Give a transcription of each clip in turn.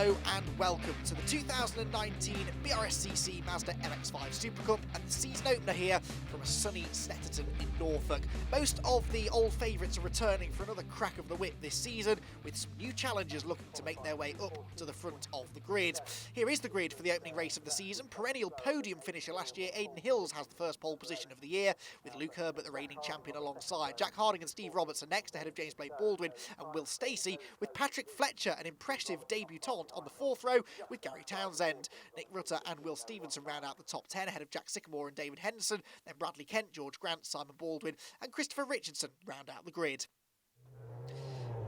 Hello and welcome to the 2019 BRSCC Mazda MX-5 SuperCup and the season opener here from a sunny Snetterton in Norfolk. Most of the old favourites are returning for another crack of the whip this season, with some new challengers looking to make their way up to the front of the grid. Here is the grid for the opening race of the season. Perennial podium finisher last year, Aidan Hills has the first pole position of the year, with Luke Herbert, the reigning champion, alongside. Jack Harding and Steve Roberts are next, ahead of James Blake Baldwin and Will Stacey, with Patrick Fletcher, an impressive debutant, on the fourth row, with Gary Townsend. Nick Rutter and Will Stevenson round out the top 10, ahead of Jack Sycamore and David Henderson. Then Bradley Kent, George Grant, Simon Baldwin and Christopher Richardson round out the grid.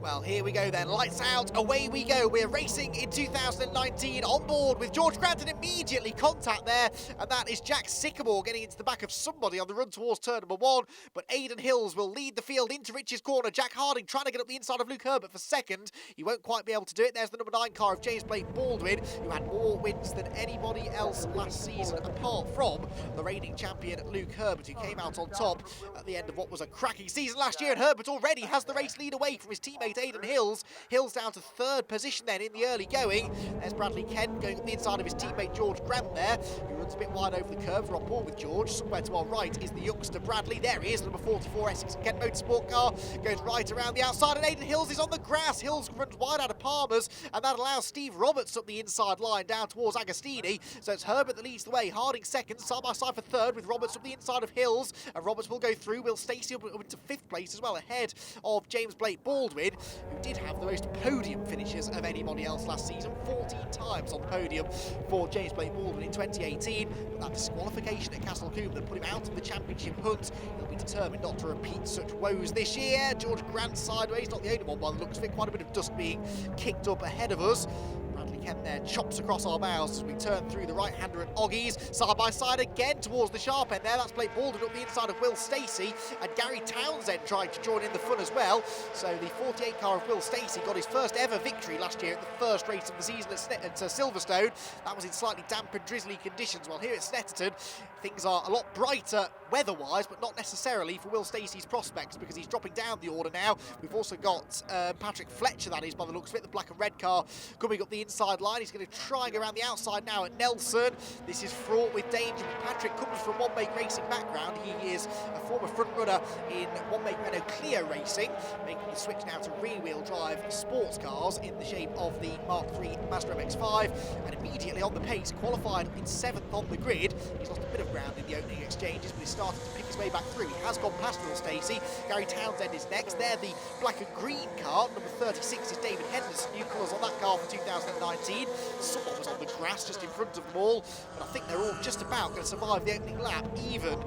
Well, here we go then. Lights out, away we go. We're racing in 2019 on board with George Grant, and immediately contact there, and that is Jack Sycamore getting into the back of somebody on the run towards turn number one. But Aidan Hills will lead the field into Rich's corner. Jack Harding trying to get up the inside of Luke Herbert for second. He won't quite be able to do it. There's the number 9 car of James Blake Baldwin, who had more wins than anybody else last season, apart from the reigning champion Luke Herbert, who came out on top at the end of what was a cracking season last year. And Herbert already has the race lead away from his teammate Aidan Hills. Hills down to third position then in the early going. There's Bradley Kent going up the inside of his teammate George Grant there, who runs a bit wide over the curve. We're on board with George. Somewhere to our right is the youngster Bradley. There he is, number 44 Essex Kent Motorsport car. Goes right around the outside, and Aidan Hills is on the grass. Hills runs wide out of Palmer's, and that allows Steve Roberts up the inside line down towards Agostini. So it's Herbert that leads the way. Harding second, side by side for third, with Roberts up the inside of Hills. And Roberts will go through. Will Stacey up into fifth place as well, ahead of James Blake Baldwin, who did have the most podium finishes of anybody else last season. 14 times on the podium for James Blake Baldwin in 2018. But that disqualification at Castle Combe that put him out of the championship hunt, he'll be determined not to repeat such woes this year. George Grant sideways, not the only one by the looks of it. Quite a bit of dust being kicked up ahead of us. Bradley Kent there chops across our bows as we turn through the right-hander and Oggies. Side by side again towards the sharp end there. That's Blake Baldwin up the inside of Will Stacey, and Gary Townsend tried to join in the fun as well. So the 48 car of Will Stacey got his first ever victory last year at the first race of the season at Silverstone. That was in slightly damp and drizzly conditions, while here at Snetterton things are a lot brighter weather-wise, but not necessarily for Will Stacey's prospects, because he's dropping down the order now. We've also got Patrick Fletcher, that is, by the looks of it, the black and red car, coming up the inside line. He's going to try and go around the outside now at Nelson. This is fraught with danger. Patrick comes from One Make Racing background. He is a former front runner in One Make Renault Clio Racing, making the switch now to rear-wheel drive sports cars in the shape of the Mark III Mazda MX-5, and immediately on the pace, qualified in 7th on the grid. He's lost a bit of ground in the opening exchanges, but he's starting to pick his way back through. He has gone past Will Stacey. Gary Townsend is next. They're the black and green car. Number 36 is David Henderson. New colours on that car for 2019. Someone was on the grass just in front of them all, but I think they're all just about going to survive the opening lap, even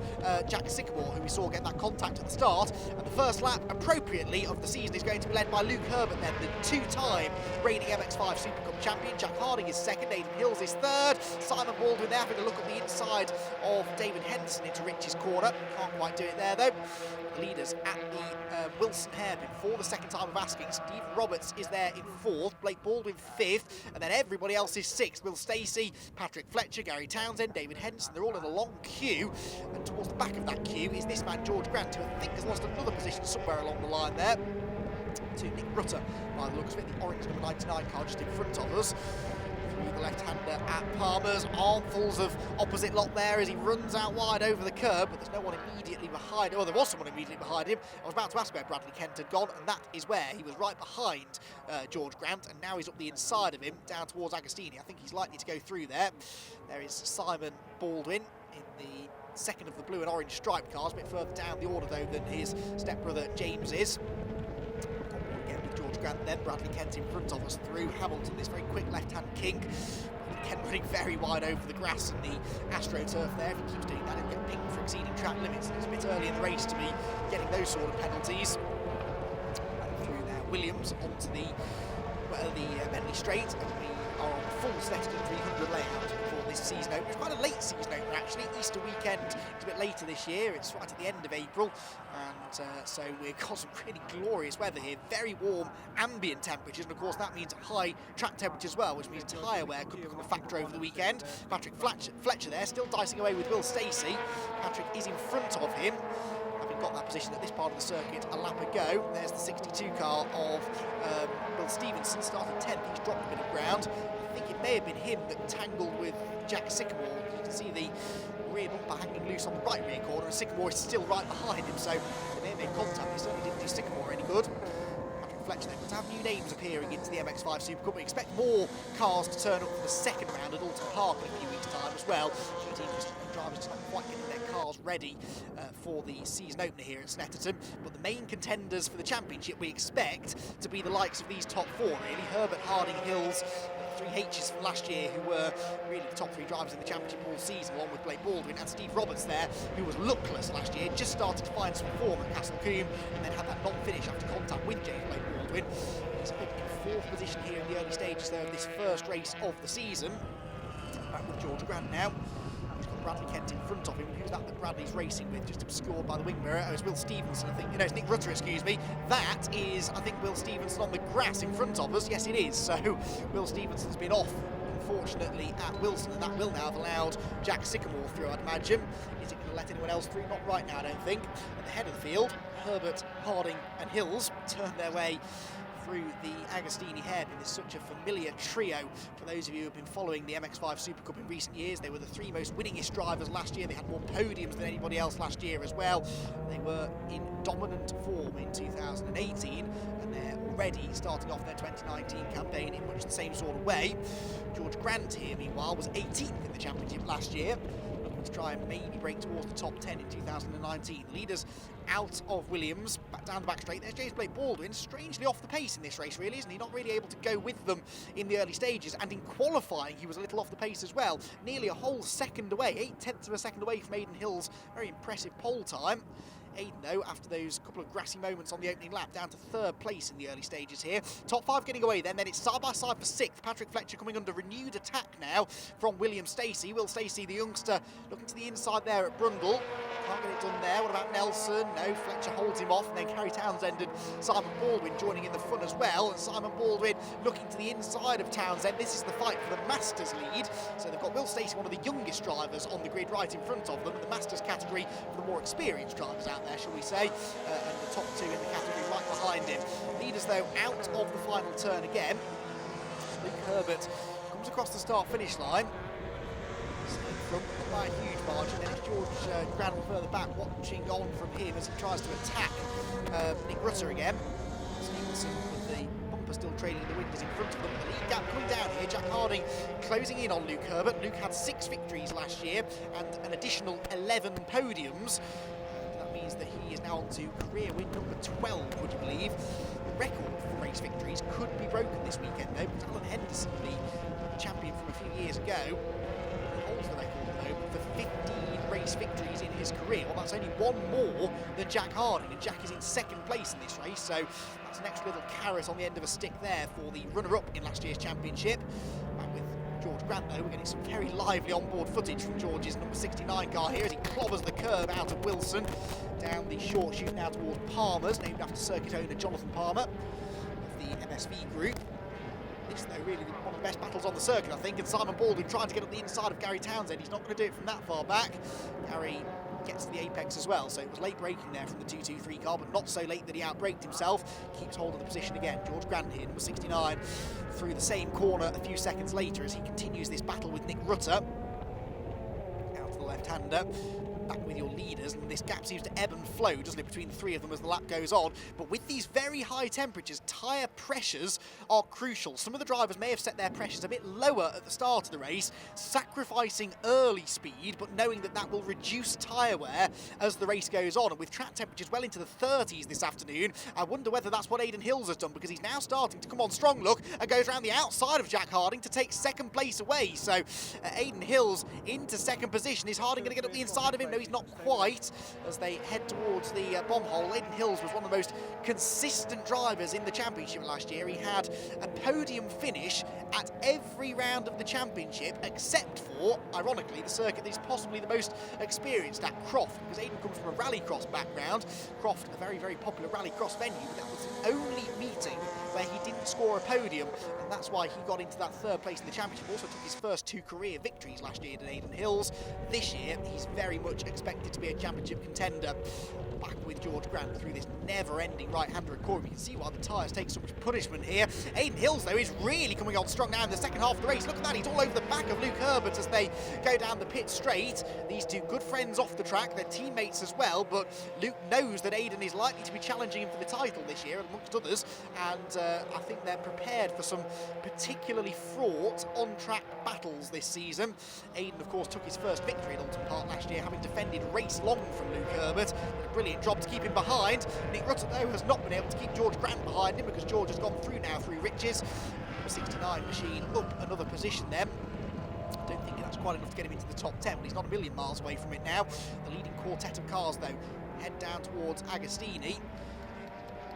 Jack Sycamore, who we saw get that contact at the start. And the first lap, appropriately, of the season is going to be led by Luke Herbert then, the two-time reigning MX-5 SuperCup champion. Jack Harding is second, Aidan Hills is third. Simon Baldwin there having a look at the inside of David Henderson into Rich's corner. Can't quite do it there though. The leaders at the Wilson hairpin for the second time of asking. Steve Roberts is there in fourth, Blake Baldwin fifth, and then everybody else is sixth. Will Stacey, Patrick Fletcher, Gary Townsend, David Henderson, they're all in a long queue, and towards the back of that queue is this man George Grant, who I think has lost another position somewhere along the line there to Nick Rutter, by the looks of it, the orange number 99 car just in front of us. Through the left-hander at Palmer's, armfuls of opposite lot there as he runs out wide over the curb, but there's no one immediately behind him. Oh, there was someone immediately behind him. I was about to ask where Bradley Kent had gone, and that is where he was, right behind George Grant, and now he's up the inside of him, down towards Agostini. I think he's likely to go through there. There is Simon Baldwin in the second of the blue and orange striped cars, a bit further down the order though than his stepbrother James is. Again with George Grant then, Bradley Kent in front of us through Hamilton, this very quick left-hand kink. Kent running very wide over the grass and the AstroTurf there. If he keeps doing that, he'll get pinged for exceeding track limits, and it's a bit early in the race to be getting those sort of penalties. And through there, Williams onto the Bentley Straight, and we are on full Snetterton 300 layout for this season opener. It's quite a late season opener actually. Easter weekend, it's a bit later this year. It's right at the end of April, and so we've got some really glorious weather here. Very warm ambient temperatures, and of course that means high track temperature as well, which means tyre wear could become a factor over the weekend. Patrick Fletcher there, still dicing away with Will Stacey. Patrick is in front of him, having got that position at this part of the circuit a lap ago. There's the 62 car of Will Stevenson, started 10th. He's dropped a bit of ground. I think it may have been him that tangled with Jack Sycamore. You can see the rear bumper hanging loose on the right rear corner, and Sycamore is still right behind him, so they may have made contact. He certainly didn't do Sycamore any good. Fletcher then to have new names appearing into the MX-5 SuperCup. We expect more cars to turn up for the second round at Alton Park in a few weeks' time as well. Drivers just not quite getting their cars ready for the season opener here at Snetterton. But the main contenders for the championship we expect to be the likes of these top four, really. Herbert, Harding, Hills, three H's from last year, who were really the top three drivers in the championship all season, along with Blake Baldwin, and Steve Roberts there, who was luckless last year, just started to find some form at Castle Combe, and then had that non-finish after contact with James Blake Baldwin. He's up in fourth position here in the early stages though of this first race of the season. Back with George Grant now. He's got Bradley Kent in front of him. Who's that Bradley's racing with? Just obscured by the wing mirror. Oh, it's Will Stevenson, I think. No, it's Nick Rutter, excuse me. That is, I think, Will Stevenson on the grass in front of us. Yes, it is. So Will Stevenson's been off, unfortunately, at Wilson, and that will now have allowed Jack Sycamore through, I'd imagine. Is it going to let anyone else through? Not right now, I don't think. At the head of the field, Herbert, Harding and Hills turn their way through the Agostini hairpin. It's such a familiar trio for those of you who have been following the MX-5 SuperCup in recent years. They were the three most winningest drivers last year. They had more podiums than anybody else last year as well. They were in dominant form in 2018, and they're already starting off their 2019 campaign in much the same sort of way. George Grant here, meanwhile, was 18th in the championship last year, looking to try and maybe break towards the top 10 in 2019. Leaders out of Williams, back down the back straight. There's James Blake Baldwin, strangely off the pace in this race, really, isn't he? Not really able to go with them in the early stages, and in qualifying he was a little off the pace as well. Nearly a whole second away, 8/10 of a second away from Aidan Hill's very impressive pole time. Aidan, though, after those couple of grassy moments on the opening lap, down to third place in the early stages here. Top five getting away then it's side by side for sixth. Patrick Fletcher coming under renewed attack now from William Stacey. Will Stacey, the youngster, looking to the inside there at Brundle. Can't get it done there. What about Nelson? No, Fletcher holds him off, and then Gary Townsend and Simon Baldwin joining in the fun as well. And Simon Baldwin looking to the inside of Townsend. This is the fight for the Masters lead. So they've got Will Stacey, one of the youngest drivers on the grid, right in front of them. The Masters category for the more experienced drivers out there, shall we say. And the top two in the category right behind him. Leaders, though, out of the final turn again. Luke Herbert comes across the start-finish line. From by a huge margin. Then it's George Grant further back, watching on from him as he tries to attack Nick Rutter again. Stevenson with the bumper still trailing in the wind is in front of them. The lead gap coming down here. Jack Harding closing in on Luke Herbert. Luke had 6 victories last year and an additional 11 podiums. That means that he is now on to career win number 12, would you believe? The record for race victories could be broken this weekend, though, because Alan Henderson, the champion from a few years ago, holds the record for 15 race victories in his career. Well, that's only one more than Jack Harding, and Jack is in second place in this race, so that's an extra little carrot on the end of a stick there for the runner-up in last year's championship. Back with George Grant, though, we're getting some very lively onboard footage from George's number 69 car here as he clobbers the curb out of Wilson, down the short chute now towards Palmer's, named after circuit owner Jonathan Palmer of the MSV group. This, though, really one of the best battles on the circuit, I think, and Simon Baldwin trying to get up the inside of Gary Townsend. He's not going to do it from that far back. Gary gets to the apex as well, so it was late braking there from the 223 car, but not so late that he outbraked himself. Keeps hold of the position again. George Grant here, number 69, through the same corner a few seconds later as he continues this battle with Nick Rutter. Out to the left-hander. Back with your leaders, and this gap seems to ebb and flow, doesn't it, between the three of them as the lap goes on. But with these very high temperatures, tyre pressures are crucial. Some of the drivers may have set their pressures a bit lower at the start of the race, sacrificing early speed, but knowing that that will reduce tyre wear as the race goes on. And with track temperatures well into the 30s this afternoon, I wonder whether that's what Aidan Hills has done, because he's now starting to come on strong, look, and goes around the outside of Jack Harding to take second place away. So Aidan Hills into second position. Is Harding going to get up the inside of him? No, he's not quite, as they head towards the bomb hole. Aidan Hills was one of the most consistent drivers in the championship last year. He had a podium finish at every round of the championship, except for, ironically, the circuit that he's possibly the most experienced at, Croft, because Aidan comes from a rallycross background. Croft, a very, very popular rallycross venue, but that was the only meeting where he didn't score a podium, and that's why he got into that third place in the championship. Also took his first 2 career victories last year at Aidan Hills. This year, he's very much expected to be a championship contender. back with George Grant through this never-ending right-hander at Corey. You can see why the tyres take so much punishment here. Aiden Hills, though, is really coming on strong now in the second half of the race. Look at that, he's all over the back of Luke Herbert as they go down the pit straight. These two good friends off the track, they're teammates as well, but Luke knows that Aiden is likely to be challenging him for the title this year, amongst others, and I think they're prepared for some particularly fraught on-track battles this season. Aiden, of course, took his first victory at Alton Park last year, having defended race long from Luke Herbert. Did a brilliant job to keep him behind. Nick Rutter, though, has not been able to keep George Grant behind him because George has gone through now through Riches. 69 machine up another position then. I don't think that's quite enough to get him into the top 10, but he's not a million miles away from it now. The leading quartet of cars, though, head down towards Agostini.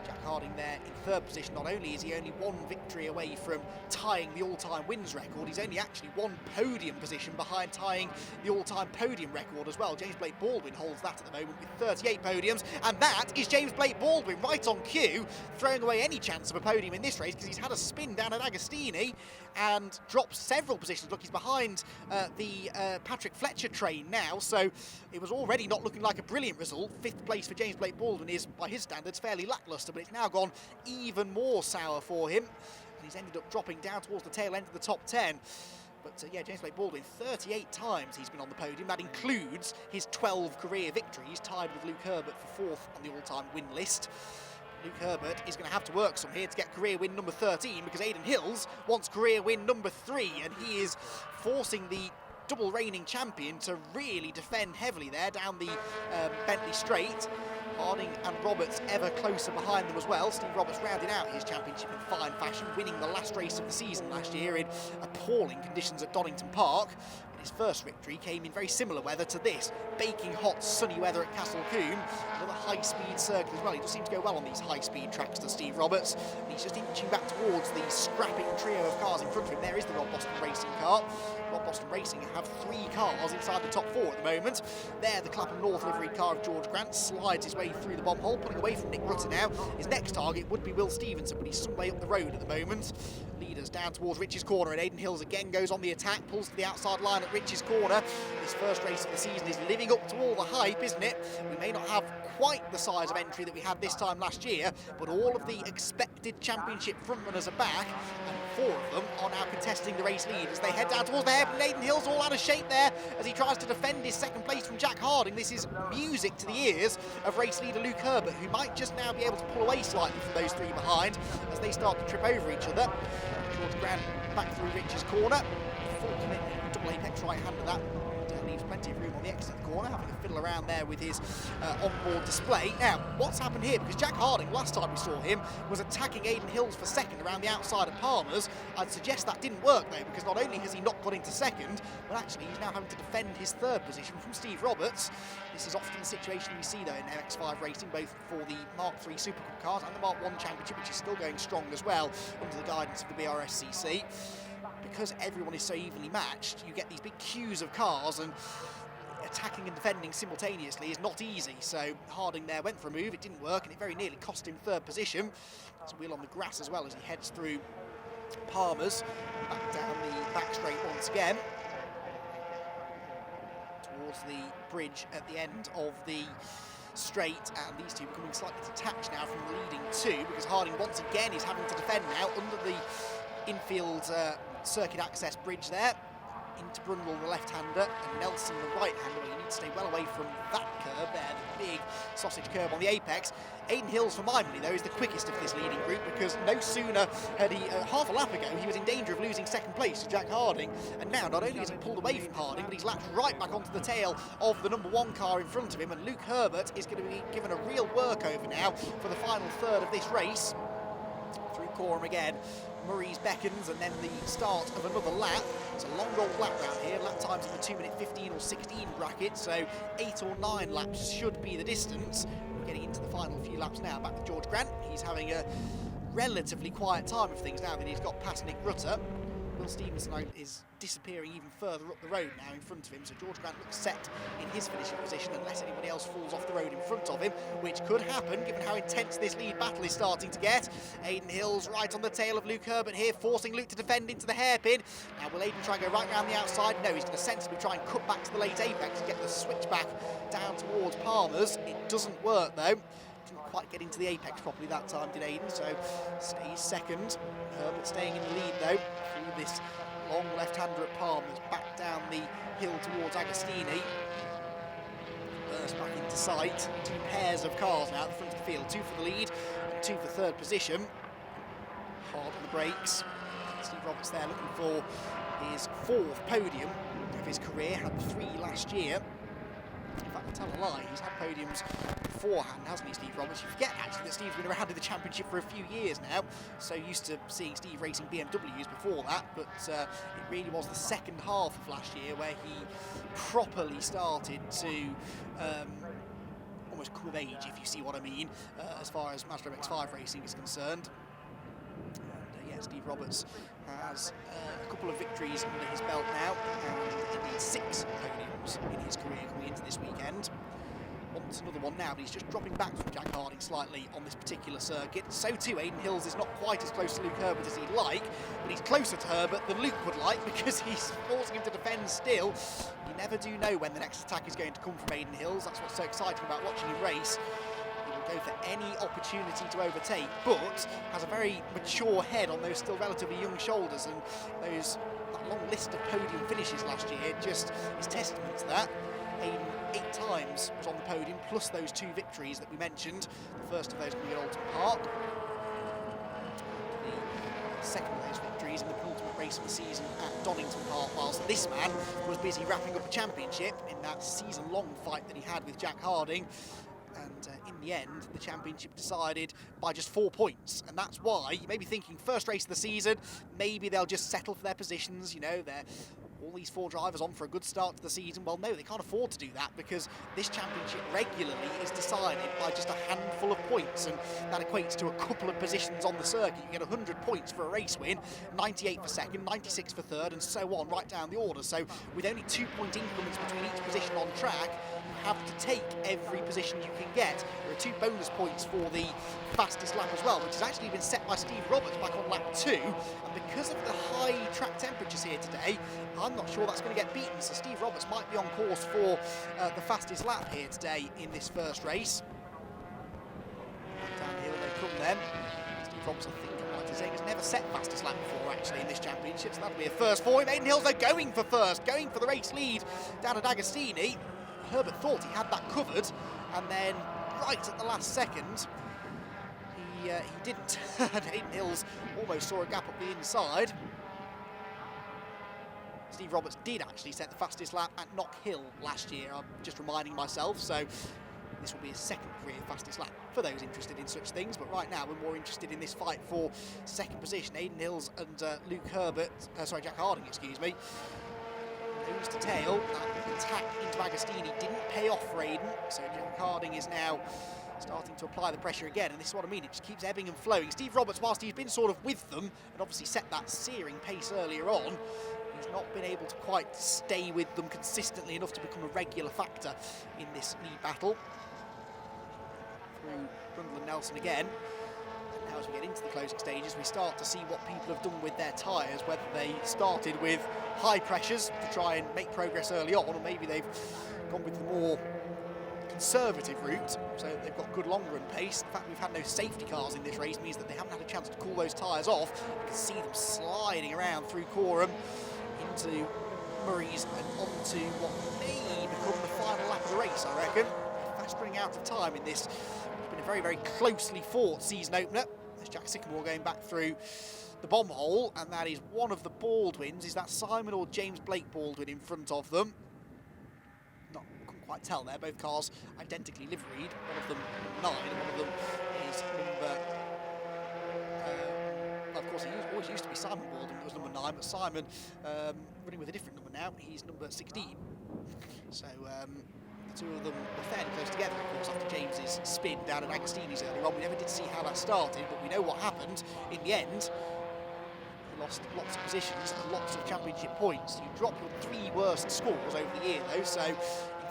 Jack Harding there in third position. Not only is he only one victory away from tying the all-time wins record, he's only actually one podium position behind tying the all-time podium record as well. James Blake Baldwin holds that at the moment with 38 podiums, and that is James Blake Baldwin right on cue, throwing away any chance of a podium in this race because he's had a spin down at Agostini and dropped several positions. Look, he's behind the Patrick Fletcher train now, so it was already not looking like a brilliant result. Fifth place for James Blake Baldwin is, by his standards, fairly lacklustre, but it's now gone even more sour for him, and he's ended up dropping down towards the tail end of the top 10. But yeah, James Blake Baldwin, 38 times he's been on the podium. That includes his 12 career victories, tied with Luke Herbert for fourth on the all-time win list. Luke Herbert is going to have to work some here to get career win number 13, because Aiden Hills wants career win number 3, and he is forcing the double reigning champion to really defend heavily there down the Bentley Straight. Harding and Roberts ever closer behind them as well. Steve Roberts rounded out his championship in fine fashion, winning the last race of the season last year in appalling conditions at Donington Park. But his first victory came in very similar weather to this. Baking hot, sunny weather at Castle Combe. Another high-speed circuit as well. He just seems to go well on these high-speed tracks to Steve Roberts. And he's just inching back towards the scrapping trio of cars in front of him. There is the Rob Boston Racing car. Rob Boston Racing have 3 cars inside the top 4 at the moment. There, the Clapham North livery car of George Grant slides his way through the bomb hole, pulling away from Nick Rutter now. His next target would be Will Stevenson, but he's some way up the road at the moment. Leaders down towards Rich's Corner, and Aiden Hills again goes on the attack, pulls to the outside line at Rich's Corner. This first race of the season is living up to all the hype, isn't it? We may not have quite the size of entry that we had this time last year, but all of the expected championship frontrunners are back, and 4 of them are now contesting the race lead as they head down towards the hairpin. Aiden Hills all out of shape there as he tries to defend his second place from Jack Harding. This is music to the ears of race leader Luke Herbert, who might just now be able to pull away slightly from those 3 behind as they start to trip over each other. George Grant back through Rich's Corner. Full commitment, double apex right-hander that. Leaves plenty of room on the exit corner, having a fiddle around there with his onboard display. Now, what's happened here? Because Jack Harding, last time we saw him, was attacking Aiden Hills for second around the outside of Palmer's. I'd suggest that didn't work, though, because not only has he not got into second, but actually he's now having to defend his third position from Steve Roberts. This is often the situation we see, though, in MX-5 racing, both for the Mark III SuperCup cars and the Mark I Championship, which is still going strong as well, under the guidance of the BRSCC. Because everyone is so evenly matched, you get these big queues of cars, and attacking and defending simultaneously is not easy. So Harding there went for a move, it didn't work, and it very nearly cost him third position. There's a wheel on the grass as well as he heads through Palmer's, back down the back straight once again, towards the bridge at the end of the straight, and these two becoming slightly detached now from the leading 2, because Harding once again is having to defend now under the infield circuit access bridge there. Into Brundle, the left-hander, and Nelson, the right-hander. Well, you need to stay well away from that curve there, the big sausage curve on the apex. Aiden Hills, for my money, though, is the quickest of this leading group, because no sooner had he, half a lap ago, he was in danger of losing second place to Jack Harding, and now not only has he pulled away from Harding, but he's lapped right back onto the tail of the number 1 car in front of him, and Luke Herbert is going to be given a real workover now for the final third of this race. Through Corham again. Murray's beckons, and then the start of another lap. It's a long old lap round here. Lap times in the 2-minute 15 or 16 bracket, so 8 or 9 laps should be the distance. We're getting into the final few laps now. Back to George Grant. He's having a relatively quiet time of things now that he's got past Nick Rutter. Will Stevenson is disappearing even further up the road now in front of him, so George Grant looks set in his finishing position unless anybody else falls off the road in front of him, which could happen given how intense this lead battle is starting to get. Aidan Hills right on the tail of Luke Herbert here, forcing Luke to defend into the hairpin. Now will Aidan try and go right round the outside? No, he's going to sensibly try and cut back to the late apex and get the switch back down towards Palmer's. It doesn't work though. Didn't quite get into the apex properly that time, did Aidan, so stays second. Herbert staying in the lead though through this long left-hander at Palmer's, back down the hill towards Agostini. Burst back into sight. Two pairs of cars now at the front of the field, two for the lead and two for third position. Hard on the brakes. Steve Roberts there looking for his fourth podium of his career, had three last year. In fact, I tell a lie, he's had podiums beforehand, hasn't he, Steve Roberts? You forget, actually, that Steve's been around in the championship for a few years now. So used to seeing Steve racing BMWs before that, but it really was the second half of last year where he properly started to almost come of age, if you see what I mean, as far as Mazda MX-5 racing is concerned. And yeah, Steve Roberts has a couple of victories under his belt now, and indeed 6 podiums in his career coming into this weekend. Wants another one now, but he's just dropping back from Jack Harding slightly on this particular circuit. So too, Aidan Hills is not quite as close to Luke Herbert as he'd like, but he's closer to Herbert than Luke would like because he's forcing him to defend still. You never do know when the next attack is going to come from Aidan Hills. That's what's so exciting about watching him race. He will go for any opportunity to overtake, but has a very mature head on those still relatively young shoulders, and that long list of podium finishes last year just is testament to that. Aidan 8 times was on the podium, plus those 2 victories that we mentioned. The first of those coming at Alton Park. The second of those victories in the penultimate race of the season at Donington Park, whilst this man was busy wrapping up a championship in that season-long fight that he had with Jack Harding. And in the end, the championship decided by just 4 points. And that's why you may be thinking, first race of the season, maybe they'll just settle for their positions, you know, they're all these 4 drivers on for a good start to the season. Well, no, they can't afford to do that because this championship regularly is decided by just a handful of points, and that equates to a couple of positions on the circuit. You get 100 points for a race win, 98 for second, 96 for third, and so on, right down the order. So with only 2-point increments between each position on track, you have to take every position you can get. There are 2 bonus points for the fastest lap as well, which has actually been set by Steve Roberts back on lap 2, and because of the high track temperatures here today, I'm not sure that's going to get beaten, so Steve Roberts might be on course for the fastest lap here today in this first race. Downhill they come then. Steve Roberts, I think I'm right in saying, has never set fastest lap before actually in this championship, so that'll be a first for him. Aidan Hills though going for first, going for the race lead down at Agostini. Herbert thought he had that covered, and then right at the last second he didn't. Aidan Hills almost saw a gap up the inside. Steve Roberts did actually set the fastest lap at Knock Hill last year, I'm just reminding myself, so this will be his second career fastest lap for those interested in such things. But right now we're more interested in this fight for second position. Aidan Hills and Jack Harding, excuse me. Nose to tail, that attack into Agostini didn't pay off for Aidan, so Jack Harding is now starting to apply the pressure again, and this is what I mean, it just keeps ebbing and flowing. Steve Roberts, whilst he's been sort of with them and obviously set that searing pace earlier on, he's not been able to quite stay with them consistently enough to become a regular factor in this lead battle. Through Brundle and Nelson again. And now as we get into the closing stages, we start to see what people have done with their tyres, whether they started with high pressures to try and make progress early on, or maybe they've gone with the more conservative route, so they've got good long run pace. The fact we've had no safety cars in this race means that they haven't had a chance to cool those tyres off. You can see them sliding around through Coram into Murray's and onto what may become the final lap of the race, I reckon. Fast running out of time in this. It's been a very, very closely fought season opener. There's Jack Sycamore going back through the bomb hole, and that is one of the Baldwins. Is that Simon or James Blake Baldwin in front of them? Couldn't quite tell there. Both cars identically liveried. One of them 9, and one of them is number... of course, he always used to be Simon Baldwin, that was number 9, but Simon running with a different number now. He's number 16. So the two of them were fairly close together, of course, after James's spin down at Agostini's earlier on. We never did see how that started, but we know what happened in the end. lost lots of positions and lots of championship points. You drop your 3 worst scores over the year though, so in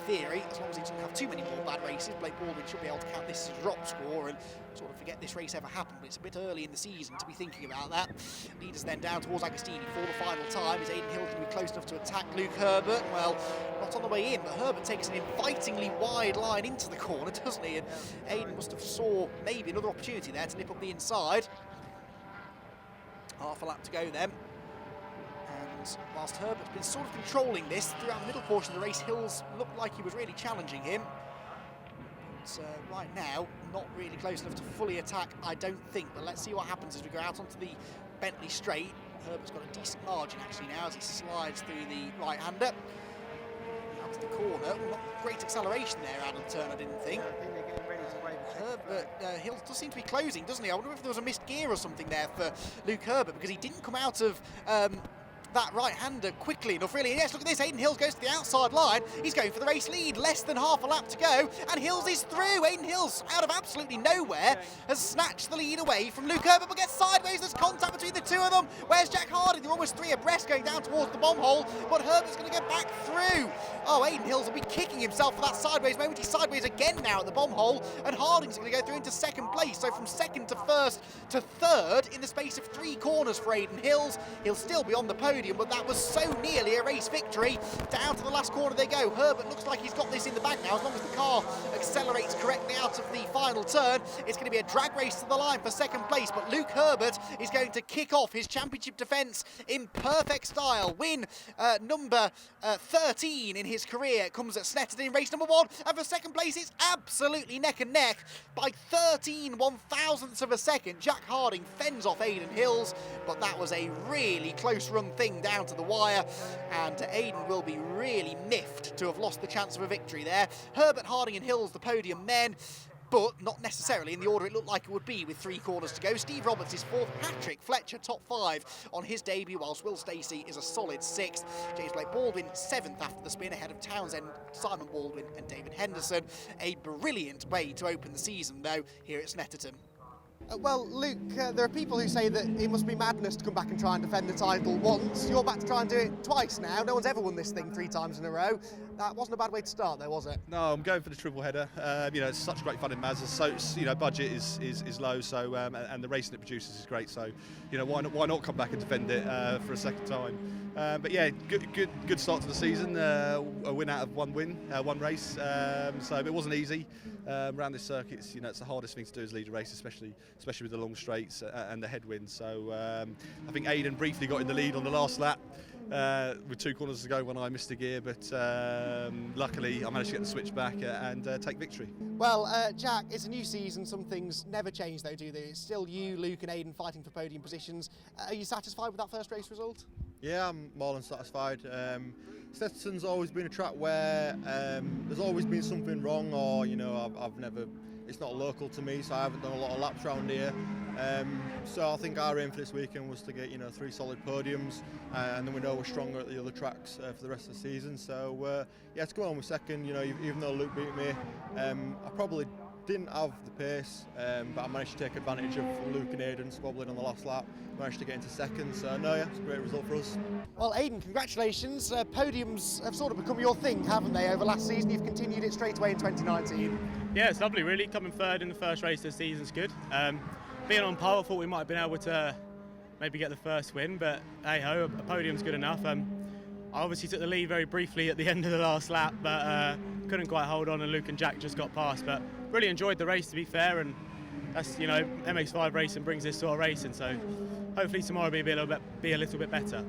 theory, as long as he doesn't have too many more bad races, Blake Baldwin should be able to count this as a drop score and sort of forget this race ever happened. But it's a bit early in the season to be thinking about that. Leaders then down towards Agostini for the final time. Is Aidan Hill going to be close enough to attack Luke Herbert? Well, not on the way in, but Herbert takes an invitingly wide line into the corner, doesn't he? And Aidan must have saw maybe another opportunity there to nip up the inside. Half a lap to go then. And whilst Herbert's been sort of controlling this throughout the middle portion of the race, Hills looked like he was really challenging him. But right now, not really close enough to fully attack, I don't think. But let's see what happens as we go out onto the Bentley straight. Herbert's got a decent margin actually now as he slides through the right-hander. Out to the corner. Well, not great acceleration there out of the turn, I didn't think. I think they're getting ready to wave a Herbert, Hill does seem to be closing, doesn't he? I wonder if there was a missed gear or something there for Luke Herbert, because he didn't come out of that right-hander quickly enough, really. And yes, look at this, Aidan Hills goes to the outside line. He's going for the race lead, less than half a lap to go, and Hills is through. Aidan Hills, out of absolutely nowhere, has snatched the lead away from Luke Herbert, but gets sideways. There's contact between the two of them. Where's Jack Harding? They're almost 3 abreast going down towards the bomb hole, but Herbert's going to get back through. Oh, Aidan Hills will be kicking himself for that sideways moment. He's sideways again now at the bomb hole, and Harding's going to go through into second place. So from second to first to third in the space of 3 corners for Aidan Hills. He'll still be on the podium, but that was so nearly a race victory. Down to the last corner they go. Herbert looks like he's got this in the bag now. As long as the car accelerates correctly out of the final turn, it's going to be a drag race to the line for second place. But Luke Herbert is going to kick off his championship defence in perfect style. Win number 13 in his career comes at Snetterton in race number 1. And for second place, it's absolutely neck and neck. By 13 1/1000ths of a second, Jack Harding fends off Aidan Hills. But that was a really close run thing down to the wire, and Aidan will be really miffed to have lost the chance of a victory there. Herbert, Harding and Hills the podium men, but not necessarily in the order it looked like it would be with 3 corners to go. Steve Roberts is 4th, Patrick Fletcher top 5 on his debut, whilst Will Stacey is a solid 6th. James Blake Baldwin 7th after the spin, ahead of Townsend, Simon Baldwin and David Henderson. A brilliant way to open the season though here at Snetterton. Well, Luke, there are people who say that it must be madness to come back and try and defend the title once. You're back to try and do it twice now. No one's ever won this thing 3 times in a row. That wasn't a bad way to start, though, was it? No, I'm going for the triple header. You know, it's such great fun in Mazda. So, you know, budget is low, so and the racing it produces is great. So, you know, why not come back and defend it for a second time? But yeah, good start to the season. A win out of one race. So it wasn't easy. Around this circuit, you know, it's the hardest thing to do as lead a race, especially with the long straights and the headwinds. So I think Aidan briefly got in the lead on the last lap with 2 corners to go when I missed a gear, but luckily I managed to get the switch back and take victory. Well, Jack, it's a new season. Some things never change, though, do they? It's still you, Luke and Aidan fighting for podium positions. Are you satisfied with that first race result? Yeah, I'm more than satisfied. Snetterton's always been a track where there's always been something wrong, or you know, I've never. It's not local to me, so I haven't done a lot of laps around here. So I think our aim for this weekend was to get 3 solid podiums, and then we know we're stronger at the other tracks for the rest of the season. So yeah, to go on with second, even though Luke beat me, I probably didn't have the pace, but I managed to take advantage of Luke and Aidan squabbling on the last lap. Managed to get into second, so no, yeah, it's a great result for us. Well, Aidan, congratulations. Podiums have sort of become your thing, haven't they, over last season? You've continued it straight away in 2019. Yeah, it's lovely, really. Coming third in the first race this season's good. Being on pole, I thought we might have been able to maybe get the first win, but hey-ho, a podium's good enough. I obviously took the lead very briefly at the end of the last lap, but couldn't quite hold on, and Luke and Jack just got past. But really enjoyed the race, to be fair, and that's, MX-5 racing brings this sort of racing, so hopefully tomorrow will be a little bit better.